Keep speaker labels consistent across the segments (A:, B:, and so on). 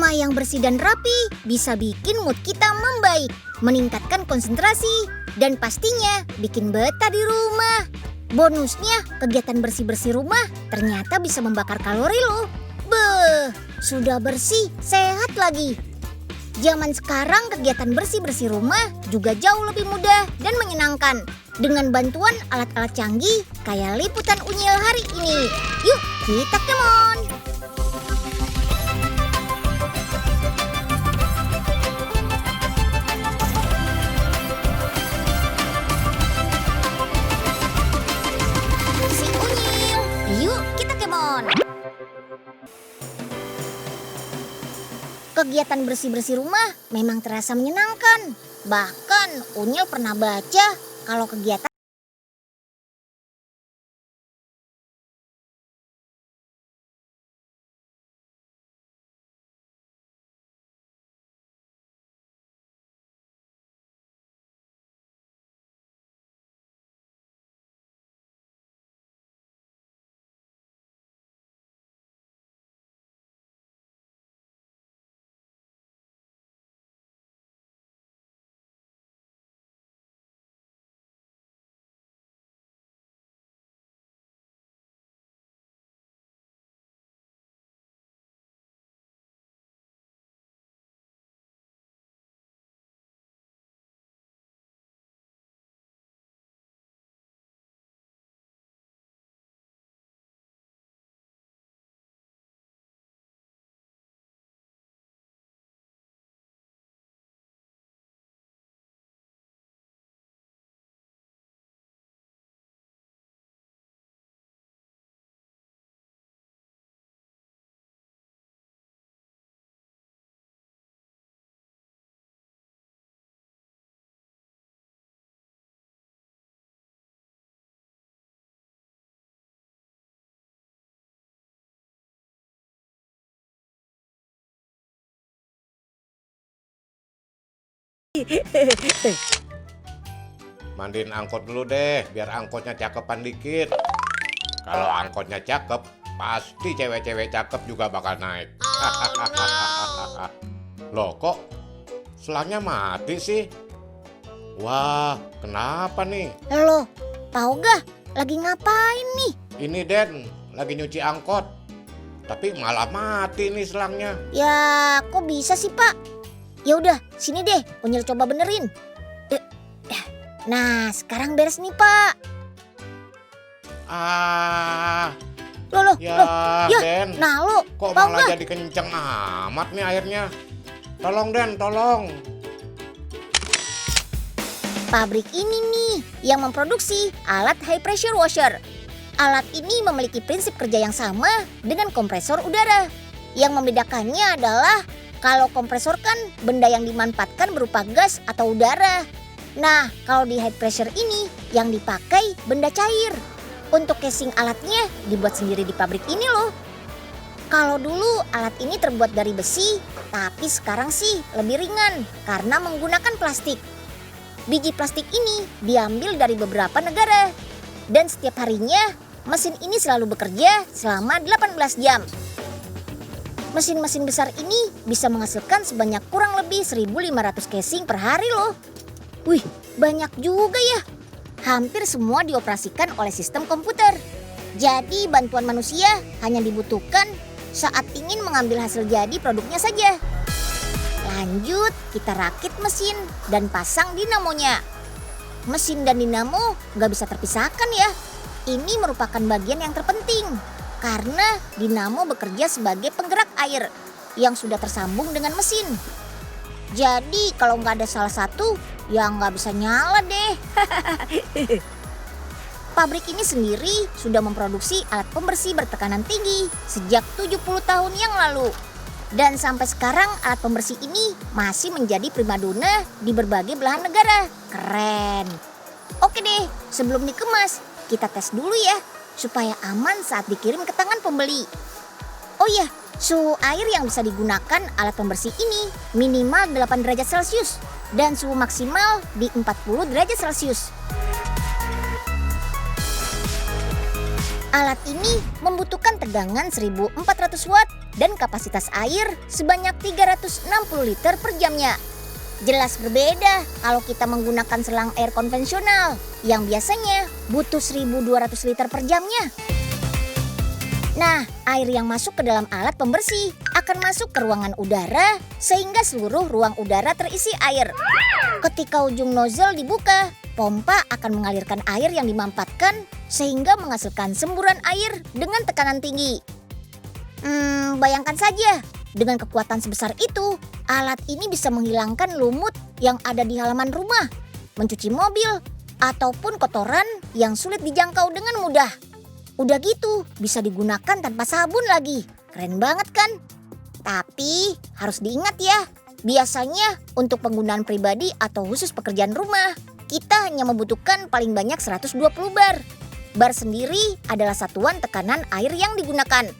A: Rumah yang bersih dan rapi bisa bikin mood kita membaik, meningkatkan konsentrasi, dan pastinya bikin betah di rumah. Bonusnya, kegiatan bersih-bersih rumah ternyata bisa membakar kalori loh. Beuh, sudah bersih, sehat lagi. Zaman sekarang kegiatan bersih-bersih rumah juga jauh lebih mudah dan menyenangkan dengan bantuan alat-alat canggih kayak liputan Unyil hari ini. Yuk, kita kemon! Si Unyil, yuk kita kemon! Kegiatan bersih-bersih rumah memang terasa menyenangkan. Bahkan Unyil pernah baca kalau kegiatan
B: Mandiin angkot dulu deh, biar angkotnya cakepan dikit. Kalau angkotnya cakep, pasti cewek-cewek cakep juga bakal naik. Loh kok selangnya mati sih? Wah, kenapa nih?
A: Loh, tahu gak lagi ngapain nih?
B: Ini Den, lagi nyuci angkot. Tapi malah mati nih selangnya.
A: Ya, kok bisa sih, Pak? Ya udah, sini deh, Unyil coba benerin. Nah, sekarang beres nih, Pak. Loh,
B: Ya,
A: ya,
B: Den.
A: nah lo,
B: Kok
A: tahu
B: malah
A: nggak?
B: jadi kenceng amat nih airnya? Tolong Den, tolong.
A: Pabrik ini nih yang memproduksi alat high pressure washer. Alat ini memiliki prinsip kerja yang sama dengan kompresor udara. Yang membedakannya adalah kalau kompresor kan benda yang dimanfaatkan berupa gas atau udara. Nah, kalau di high pressure ini yang dipakai benda cair. Untuk casing alatnya dibuat sendiri di pabrik ini loh. Kalau dulu alat ini terbuat dari besi, tapi sekarang sih lebih ringan karena menggunakan plastik. Biji plastik ini diambil dari beberapa negara. Dan setiap harinya mesin ini selalu bekerja selama 18 jam. Mesin-mesin besar ini bisa menghasilkan sebanyak kurang lebih 1.500 casing per hari loh. Wih, banyak juga ya. Hampir semua dioperasikan oleh sistem komputer. Jadi bantuan manusia hanya dibutuhkan saat ingin mengambil hasil jadi produknya saja. Lanjut, kita rakit mesin dan pasang dinamonya. Mesin dan dinamo nggak bisa terpisahkan ya. Ini merupakan bagian yang terpenting. Karena dinamo bekerja sebagai penggerak air yang sudah tersambung dengan mesin. Jadi kalau nggak ada salah satu, ya nggak bisa nyala deh. Pabrik ini sendiri sudah memproduksi alat pembersih bertekanan tinggi sejak 70 tahun yang lalu. Dan sampai sekarang alat pembersih ini masih menjadi primadona di berbagai belahan negara. Keren. Oke deh, sebelum dikemas, kita tes dulu ya. Supaya aman saat dikirim ke tangan pembeli. Oh iya, suhu air yang bisa digunakan alat pembersih ini minimal 8 derajat Celcius dan suhu maksimal di 40 derajat Celcius. Alat ini membutuhkan tegangan 1400 watt dan kapasitas air sebanyak 360 liter per jamnya. Jelas berbeda kalau kita menggunakan selang air konvensional yang biasanya butuh 1200 liter per jamnya. Nah, air yang masuk ke dalam alat pembersih akan masuk ke ruangan udara sehingga seluruh ruang udara terisi air. Ketika ujung nozzle dibuka, pompa akan mengalirkan air yang dimampatkan sehingga menghasilkan semburan air dengan tekanan tinggi. Bayangkan saja, dengan kekuatan sebesar itu, alat ini bisa menghilangkan lumut yang ada di halaman rumah, mencuci mobil, ataupun kotoran yang sulit dijangkau dengan mudah. Udah gitu, bisa digunakan tanpa sabun lagi. Keren banget kan? Tapi harus diingat ya, biasanya untuk penggunaan pribadi atau khusus pekerjaan rumah, kita hanya membutuhkan paling banyak 120 bar. Bar sendiri adalah satuan tekanan air yang digunakan.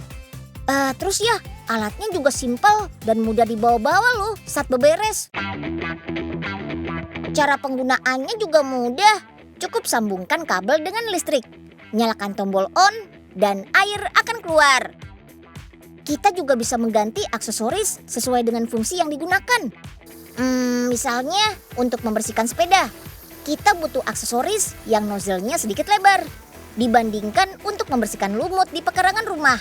A: Terus ya, alatnya juga simpel dan mudah dibawa-bawa loh saat beberes. Cara penggunaannya juga mudah. Cukup sambungkan kabel dengan listrik. Nyalakan tombol on dan air akan keluar. Kita juga bisa mengganti aksesoris sesuai dengan fungsi yang digunakan. Misalnya untuk membersihkan sepeda, kita butuh aksesoris yang nozzle-nya sedikit lebar dibandingkan untuk membersihkan lumut di pekarangan rumah.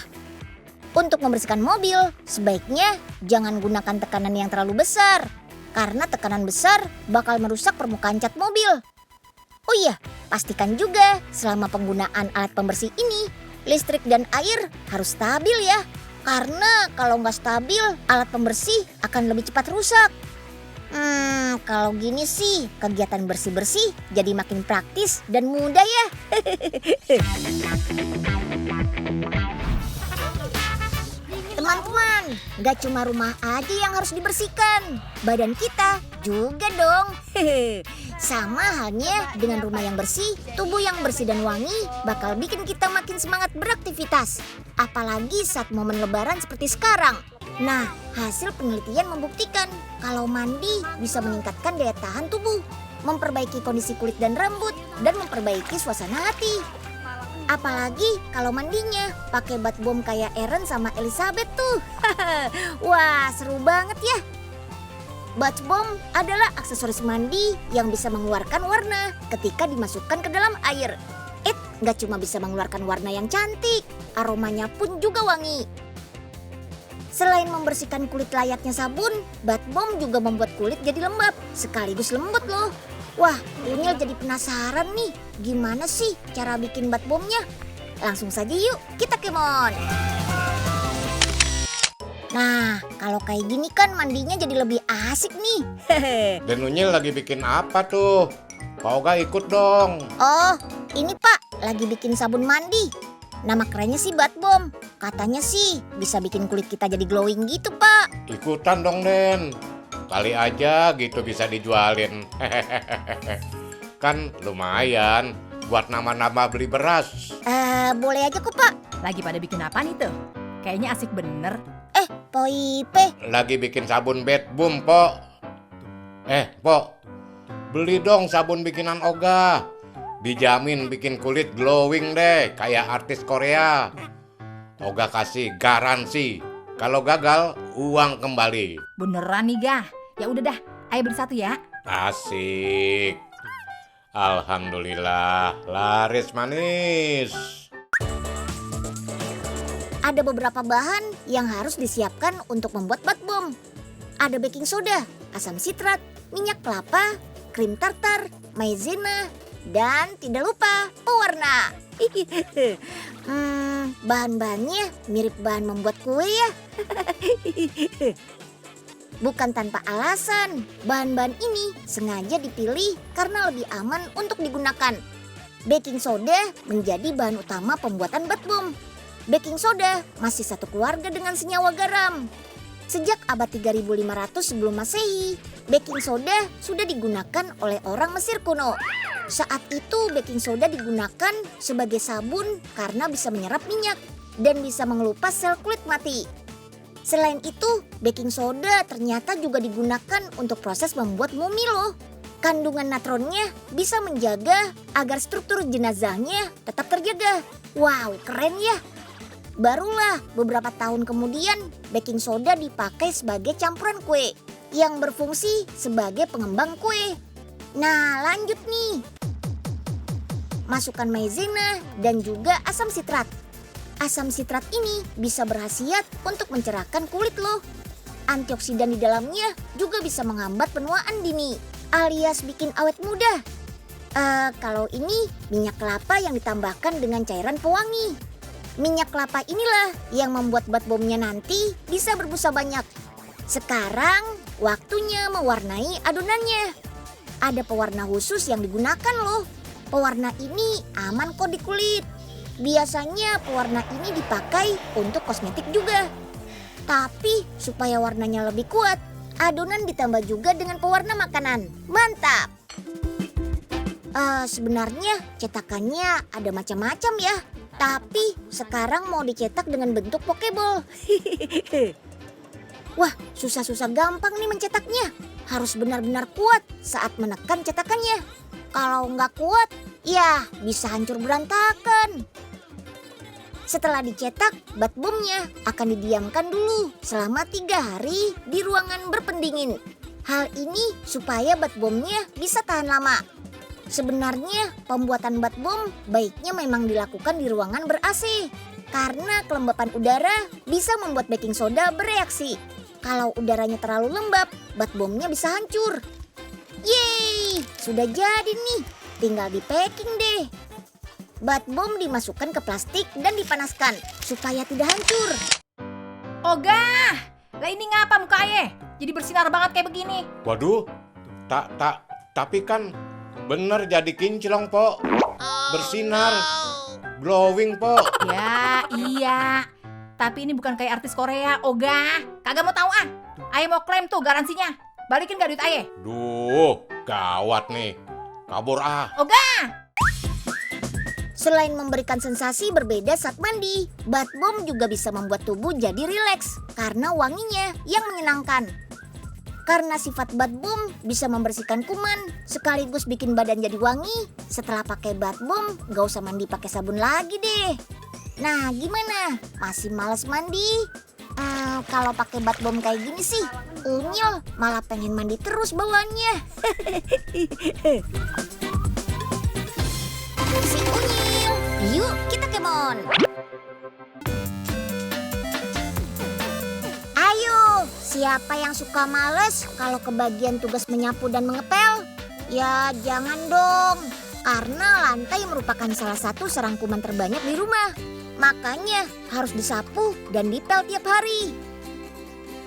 A: Untuk membersihkan mobil, sebaiknya jangan gunakan tekanan yang terlalu besar, karena tekanan besar bakal merusak permukaan cat mobil. Oh iya, pastikan juga selama penggunaan alat pembersih ini, listrik dan air harus stabil ya. Karena kalau nggak stabil, alat pembersih akan lebih cepat rusak. Kalau gini sih, kegiatan bersih-bersih jadi makin praktis dan mudah ya. Teman-teman, nggak cuma rumah aja yang harus dibersihkan, badan kita juga dong. Sama halnya dengan rumah yang bersih, tubuh yang bersih dan wangi bakal bikin kita makin semangat beraktivitas. Apalagi saat momen lebaran seperti sekarang. Nah, hasil penelitian membuktikan kalau mandi bisa meningkatkan daya tahan tubuh, memperbaiki kondisi kulit dan rambut, dan memperbaiki suasana hati. Apalagi kalau mandinya pakai bath bomb kayak Aaron sama Elizabeth tuh. Wah, seru banget ya. Bath bomb adalah aksesoris mandi yang bisa mengeluarkan warna ketika dimasukkan ke dalam air. Nggak cuma bisa mengeluarkan warna yang cantik, aromanya pun juga wangi. Selain membersihkan kulit layaknya sabun, bath bomb juga membuat kulit jadi lembab, sekaligus lembut loh. Wah, Unyil jadi penasaran nih, gimana sih cara bikin bath bombnya? Langsung saja yuk, kita kemon. Nah, kalau kayak gini kan mandinya jadi lebih asik nih.
B: Dan Unyil lagi bikin apa tuh? Pak Oga ikut dong.
A: Oh, ini Pak, lagi bikin sabun mandi. Nama kerennya sih bath bomb. Katanya sih bisa bikin kulit kita jadi glowing gitu, Pak.
B: Ikutan dong, Den. Kali aja gitu bisa dijualin. Kan lumayan buat nama-nama beli beras.
A: Boleh aja kok, Pak.
C: Lagi pada bikin apa nih tuh? Kayaknya asik bener.
A: Poipe.
B: Lagi bikin sabun bath bomb, Pok. Pok. Beli dong sabun bikinan Oga. Dijamin bikin kulit glowing deh, kayak artis Korea. Oga kasih garansi. Kalau gagal, uang kembali.
C: Beneran nih, Gah. Ya udah dah, ayo beli satu ya.
B: Asik. Alhamdulillah, laris manis.
A: Ada beberapa bahan yang harus disiapkan untuk membuat bath bomb. Ada baking soda, asam sitrat, minyak kelapa, krim tartar, maizena, dan tidak lupa pewarna. Bahan-bahannya mirip bahan membuat kue ya. Bukan tanpa alasan, bahan-bahan ini sengaja dipilih karena lebih aman untuk digunakan. Baking soda menjadi bahan utama pembuatan bath bomb. Baking soda masih satu keluarga dengan senyawa garam. Sejak abad 3500 sebelum Masehi, baking soda sudah digunakan oleh orang Mesir kuno. Saat itu baking soda digunakan sebagai sabun karena bisa menyerap minyak dan bisa mengelupas sel kulit mati. Selain itu, baking soda ternyata juga digunakan untuk proses membuat mumi loh. Kandungan natronnya bisa menjaga agar struktur jenazahnya tetap terjaga. Wow, keren ya. Barulah beberapa tahun kemudian baking soda dipakai sebagai campuran kue yang berfungsi sebagai pengembang kue. Nah, lanjut nih. Masukkan maizena dan juga asam sitrat. Asam sitrat ini bisa berkhasiat untuk mencerahkan kulit loh. Antioksidan di dalamnya juga bisa menghambat penuaan dini, alias bikin awet muda. Kalau ini minyak kelapa yang ditambahkan dengan cairan pewangi. Minyak kelapa inilah yang membuat bath bombnya nanti bisa berbusa banyak. Sekarang waktunya mewarnai adonannya. Ada pewarna khusus yang digunakan loh. Pewarna ini aman kok di kulit. Biasanya pewarna ini dipakai untuk kosmetik juga. Tapi supaya warnanya lebih kuat, adonan ditambah juga dengan pewarna makanan. Mantap! Sebenarnya cetakannya ada macam-macam ya. Tapi sekarang mau dicetak dengan bentuk pokeball. Wah, susah-susah gampang nih mencetaknya. Harus benar-benar kuat saat menekan cetakannya. Kalau nggak kuat, ya bisa hancur berantakan. Setelah dicetak, bath bombnya akan didiamkan dulu selama 3 hari di ruangan berpendingin. Hal ini supaya bath bombnya bisa tahan lama. Sebenarnya pembuatan bath bomb baiknya memang dilakukan di ruangan ber-AC. Karena kelembapan udara bisa membuat baking soda bereaksi. Kalau udaranya terlalu lembab, bath bombnya bisa hancur. Yeay, sudah jadi nih. Tinggal di packing deh. Bath bomb dimasukkan ke plastik dan dipanaskan supaya tidak hancur.
C: Ogah, lah ini ngapa muka ayah? Jadi bersinar banget kayak begini.
B: Waduh, tapi kan bener jadi kinclong, Po. Bersinar, glowing, Po.
C: Ya, iya. Tapi ini bukan kayak artis Korea, Ogah. Kagak mau tahu ah. Ayah mau klaim tuh garansinya. Balikin gak duit ayah?
B: Duh, gawat nih. Kabur ah.
C: Ogah!
A: Selain memberikan sensasi berbeda saat mandi, bath bomb juga bisa membuat tubuh jadi rileks karena wanginya yang menyenangkan. Karena sifat bath bomb bisa membersihkan kuman sekaligus bikin badan jadi wangi, setelah pakai bath bomb gak usah mandi pakai sabun lagi deh. Nah, gimana? Masih malas mandi? Kalau pakai bath bomb kayak gini sih, unyil malah pengen mandi terus bawaannya. Si unyil, yuk kita kemon. Ayo, siapa yang suka males kalau kebagian tugas menyapu dan mengepel? Ya jangan dong, karena lantai merupakan salah satu sarang kuman terbanyak di rumah. Makanya harus disapu dan dipel tiap hari.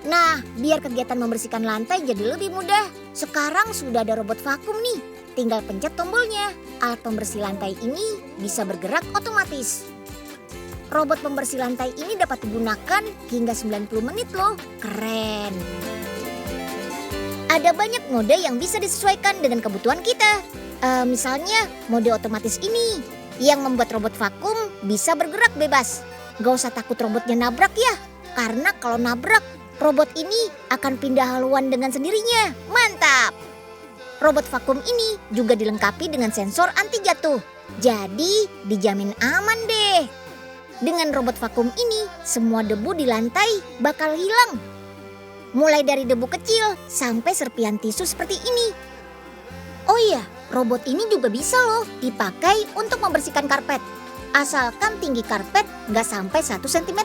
A: Nah, biar kegiatan membersihkan lantai jadi lebih mudah, sekarang sudah ada robot vakum nih. Tinggal pencet tombolnya. Alat pembersih lantai ini bisa bergerak otomatis. Robot pembersih lantai ini dapat digunakan hingga 90 menit loh. Keren. Ada banyak mode yang bisa disesuaikan dengan kebutuhan kita. Misalnya mode otomatis ini yang membuat robot vakum bisa bergerak bebas. Gak usah takut robotnya nabrak ya. Karena kalau nabrak, robot ini akan pindah haluan dengan sendirinya. Mantap! Robot vakum ini juga dilengkapi dengan sensor anti jatuh. Jadi dijamin aman deh. Dengan robot vakum ini, semua debu di lantai bakal hilang. Mulai dari debu kecil sampai serpihan tisu seperti ini. Oh iya, robot ini juga bisa loh dipakai untuk membersihkan karpet. Asalkan tinggi karpet nggak sampai 1 cm.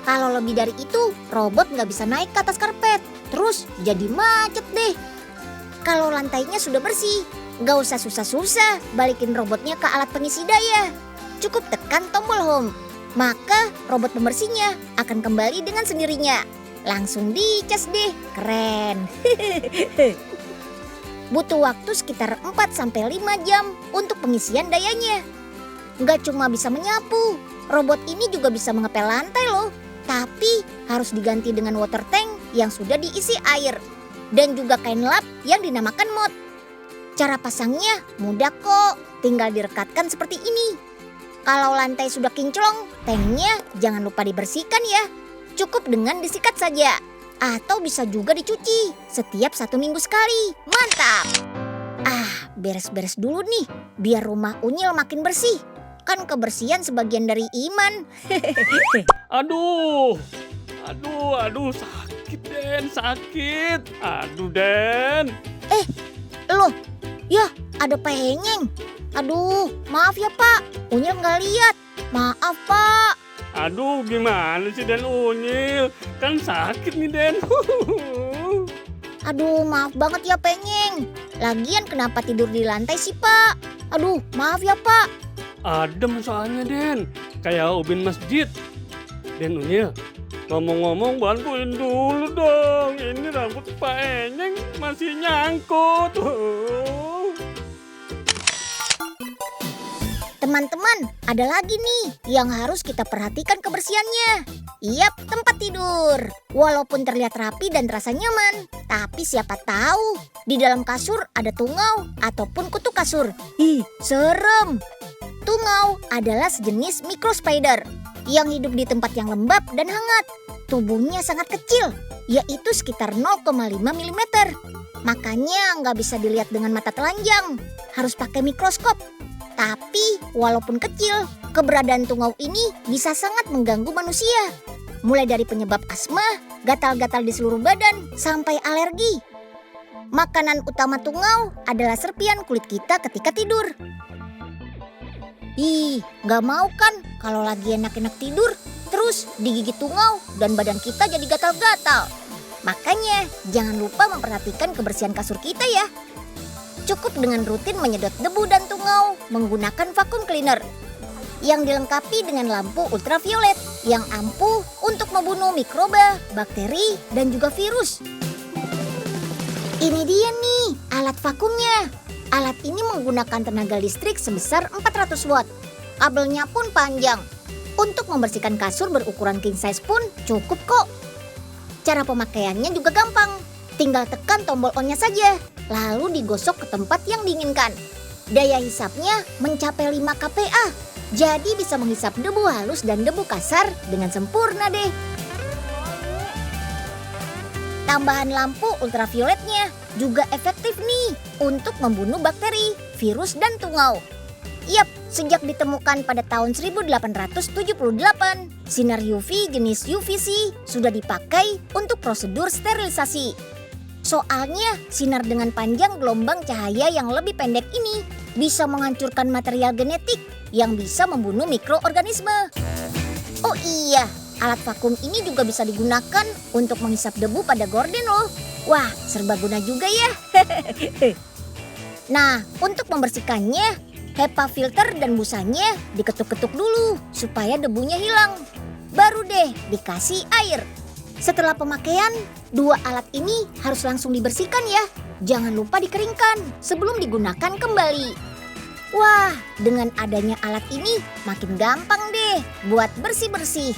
A: Kalau lebih dari itu, robot nggak bisa naik ke atas karpet. Terus jadi macet deh. Kalau lantainya sudah bersih, nggak usah susah-susah balikin robotnya ke alat pengisi daya. Cukup tekan tombol home, maka robot pembersihnya akan kembali dengan sendirinya. Langsung dicas deh, keren. Butuh waktu sekitar 4-5 jam untuk pengisian dayanya. Nggak cuma bisa menyapu, robot ini juga bisa mengepel lantai loh. Tapi harus diganti dengan water tank yang sudah diisi air. Dan juga kain lap yang dinamakan mop. Cara pasangnya mudah kok, tinggal direkatkan seperti ini. Kalau lantai sudah kinclong, tanknya jangan lupa dibersihkan ya. Cukup dengan disikat saja. Atau bisa juga dicuci setiap 1 minggu sekali. Mantap! beres-beres dulu nih, biar rumah Unyil makin bersih. Kan kebersihan sebagian dari iman.
D: Aduh, sakit Den, sakit. Aduh Den.
A: Loh, ya ada penyeng. Aduh, maaf ya Pak, Unyil nggak lihat. Maaf Pak.
D: Aduh, gimana sih Den Unyil? Kan sakit nih Den.
A: Aduh, maaf banget ya penyeng. Lagian kenapa tidur di lantai sih Pak? Aduh, maaf ya Pak.
D: Adem soalnya Den, kayak ubin masjid. Den Unyil, ngomong-ngomong bantuin dulu dong. Ini rambut Pak Enyeng masih nyangkut.
A: Teman-teman, ada lagi nih yang harus kita perhatikan kebersihannya. Yap, tempat tidur. Walaupun terlihat rapi dan terasa nyaman, tapi siapa tahu di dalam kasur ada tungau ataupun kutu kasur. Ih, serem. Tungau adalah sejenis microspider yang hidup di tempat yang lembab dan hangat. Tubuhnya sangat kecil, yaitu sekitar 0,5 mm. Makanya nggak bisa dilihat dengan mata telanjang, harus pakai mikroskop. Tapi walaupun kecil, keberadaan tungau ini bisa sangat mengganggu manusia. Mulai dari penyebab asma, gatal-gatal di seluruh badan, sampai alergi. Makanan utama tungau adalah serpian kulit kita ketika tidur. Ih, nggak mau kan kalau lagi enak-enak tidur, terus digigit tungau dan badan kita jadi gatal-gatal. Makanya jangan lupa memperhatikan kebersihan kasur kita ya. Cukup dengan rutin menyedot debu dan tungau menggunakan vacuum cleaner yang dilengkapi dengan lampu ultraviolet yang ampuh untuk membunuh mikroba, bakteri, dan juga virus. Ini dia nih alat vakumnya. Alat ini menggunakan tenaga listrik sebesar 400 watt. Kabelnya pun panjang. Untuk membersihkan kasur berukuran king size pun cukup kok. Cara pemakaiannya juga gampang. Tinggal tekan tombol on-nya saja, lalu digosok ke tempat yang diinginkan. Daya hisapnya mencapai 5 kPa, jadi bisa menghisap debu halus dan debu kasar dengan sempurna deh. Tambahan lampu ultravioletnya juga efektif nih untuk membunuh bakteri, virus, dan tungau. Yap, sejak ditemukan pada tahun 1878, sinar UV jenis UVC sudah dipakai untuk prosedur sterilisasi. Soalnya sinar dengan panjang gelombang cahaya yang lebih pendek ini bisa menghancurkan material genetik yang bisa membunuh mikroorganisme. Oh iya, alat vakum ini juga bisa digunakan untuk menghisap debu pada gorden loh. Wah, serbaguna juga ya. Nah, untuk membersihkannya, HEPA filter dan busanya diketuk-ketuk dulu supaya debunya hilang. Baru deh dikasih air. Setelah pemakaian, dua alat ini harus langsung dibersihkan ya. Jangan lupa dikeringkan sebelum digunakan kembali. Wah, dengan adanya alat ini makin gampang deh buat bersih-bersih.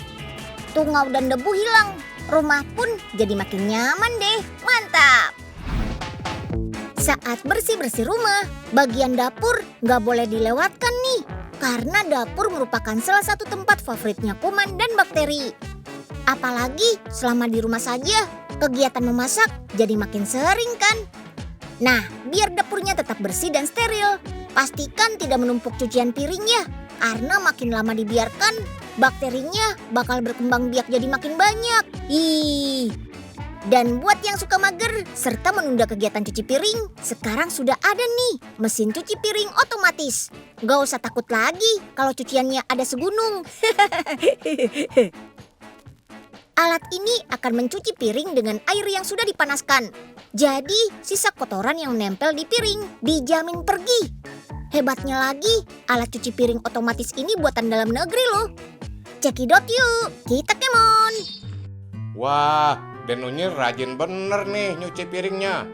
A: Tungau dan debu hilang, rumah pun jadi makin nyaman deh. Mantap! Saat bersih-bersih rumah, bagian dapur nggak boleh dilewatkan nih. Karena dapur merupakan salah satu tempat favoritnya kuman dan bakteri. Apalagi selama di rumah saja, kegiatan memasak jadi makin sering kan? Nah, biar dapurnya tetap bersih dan steril, pastikan tidak menumpuk cucian piringnya. Karena makin lama dibiarkan, bakterinya bakal berkembang biak jadi makin banyak. Dan buat yang suka mager serta menunda kegiatan cuci piring, sekarang sudah ada nih mesin cuci piring otomatis. Gak usah takut lagi kalau cuciannya ada segunung. Alat ini akan mencuci piring dengan air yang sudah dipanaskan. Jadi, sisa kotoran yang menempel di piring dijamin pergi. Hebatnya lagi, alat cuci piring otomatis ini buatan dalam negeri loh. Cekidot yuk, kita kemon.
B: Wah, Den Unyil rajin bener nih nyuci piringnya.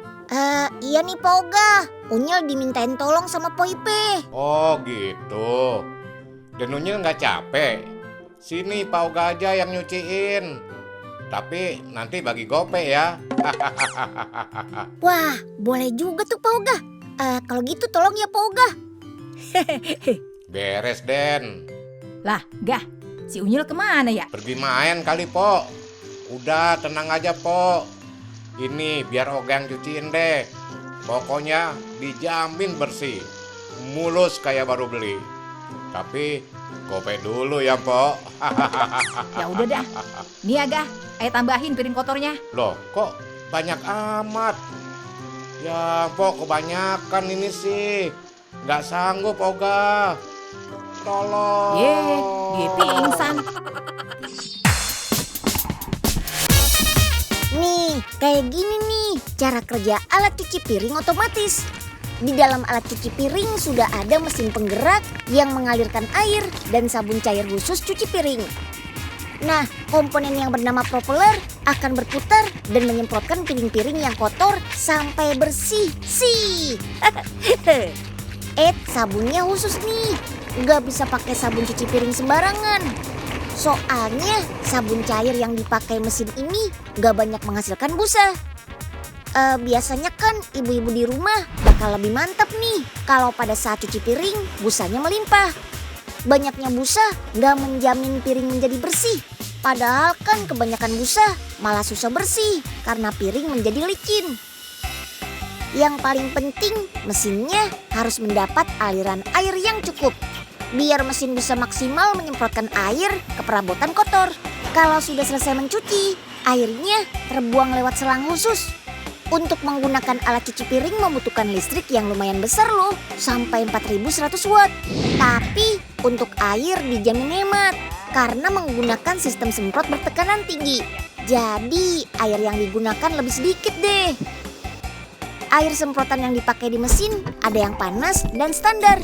A: Iya nih Pak Oga, Unyil dimintain tolong sama Poipe.
B: Oh gitu. Den Unyil nggak capek. Sini Pak Oga aja yang nyuciin. Tapi nanti bagi gope ya.
A: Wah, boleh juga tuh Pak Oga. Kalau gitu tolong ya Pak Oga.
B: Beres Den.
C: Lah, Gah, si Unyil kemana ya?
B: Pergi main kali Po. Udah tenang aja Po. Ini biar Oga yang cuciin deh. Pokoknya dijamin bersih, mulus kayak baru beli. Tapi gope dulu ya, Pok.
C: Ya udah dah. Nih Aga, ayo tambahin piring kotornya.
B: Loh, kok banyak amat? Ya, Pok, kebanyakan ini sih. Nggak sanggup, Oga. Tolong.
C: Ye, dia pingsan.
A: Nih, kayak gini nih cara kerja alat cuci piring otomatis. Di dalam alat cuci piring sudah ada mesin penggerak yang mengalirkan air dan sabun cair khusus cuci piring. Nah, komponen yang bernama propeller akan berputar dan menyemprotkan piring-piring yang kotor sampai bersih. Sabunnya khusus nih. Nggak bisa pakai sabun cuci piring sembarangan. Soalnya sabun cair yang dipakai mesin ini nggak banyak menghasilkan busa. Biasanya kan ibu-ibu di rumah bakal lebih mantap nih kalau pada saat cuci piring busanya melimpah. Banyaknya busa nggak menjamin piring menjadi bersih. Padahal kan kebanyakan busa malah susah bersih karena piring menjadi licin. Yang paling penting mesinnya harus mendapat aliran air yang cukup. Biar mesin bisa maksimal menyemprotkan air ke perabotan kotor. Kalau sudah selesai mencuci, airnya terbuang lewat selang khusus. Untuk menggunakan alat cuci piring membutuhkan listrik yang lumayan besar loh, sampai 4100 watt. Tapi untuk air dijamin hemat, karena menggunakan sistem semprot bertekanan tinggi. Jadi air yang digunakan lebih sedikit deh. Air semprotan yang dipakai di mesin ada yang panas dan standar.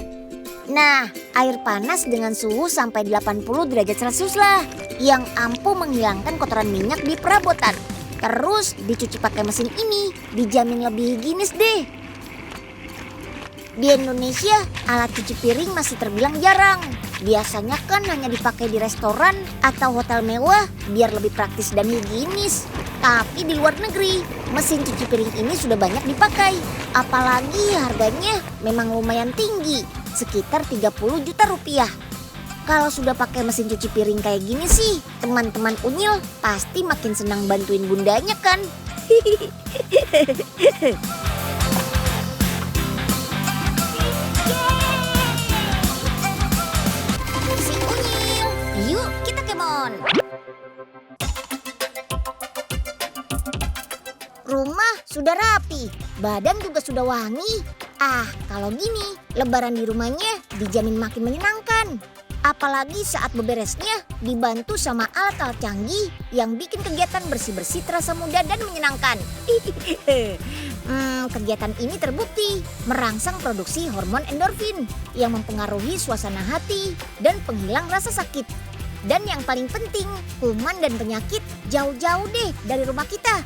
A: Nah, air panas dengan suhu sampai 80 derajat Celcius lah, yang ampuh menghilangkan kotoran minyak di perabotan. Terus dicuci pakai mesin ini dijamin lebih higienis deh. Di Indonesia, alat cuci piring masih terbilang jarang. Biasanya kan hanya dipakai di restoran atau hotel mewah biar lebih praktis dan higienis. Tapi di luar negeri, mesin cuci piring ini sudah banyak dipakai. Apalagi harganya memang lumayan tinggi, sekitar 30 juta rupiah. Kalau sudah pakai mesin cuci piring kayak gini sih, teman-teman Unyil pasti makin senang bantuin bundanya kan? Si Unyil, yuk kita kemon. Rumah sudah rapi, badan juga sudah wangi. Kalau gini, lebaran di rumahnya dijamin makin menyenangkan. Apalagi saat beberesnya dibantu sama alat-alat canggih yang bikin kegiatan bersih-bersih terasa mudah dan menyenangkan. Kegiatan ini terbukti merangsang produksi hormon endorfin yang mempengaruhi suasana hati dan penghilang rasa sakit. Dan yang paling penting, kuman dan penyakit jauh-jauh deh dari rumah kita.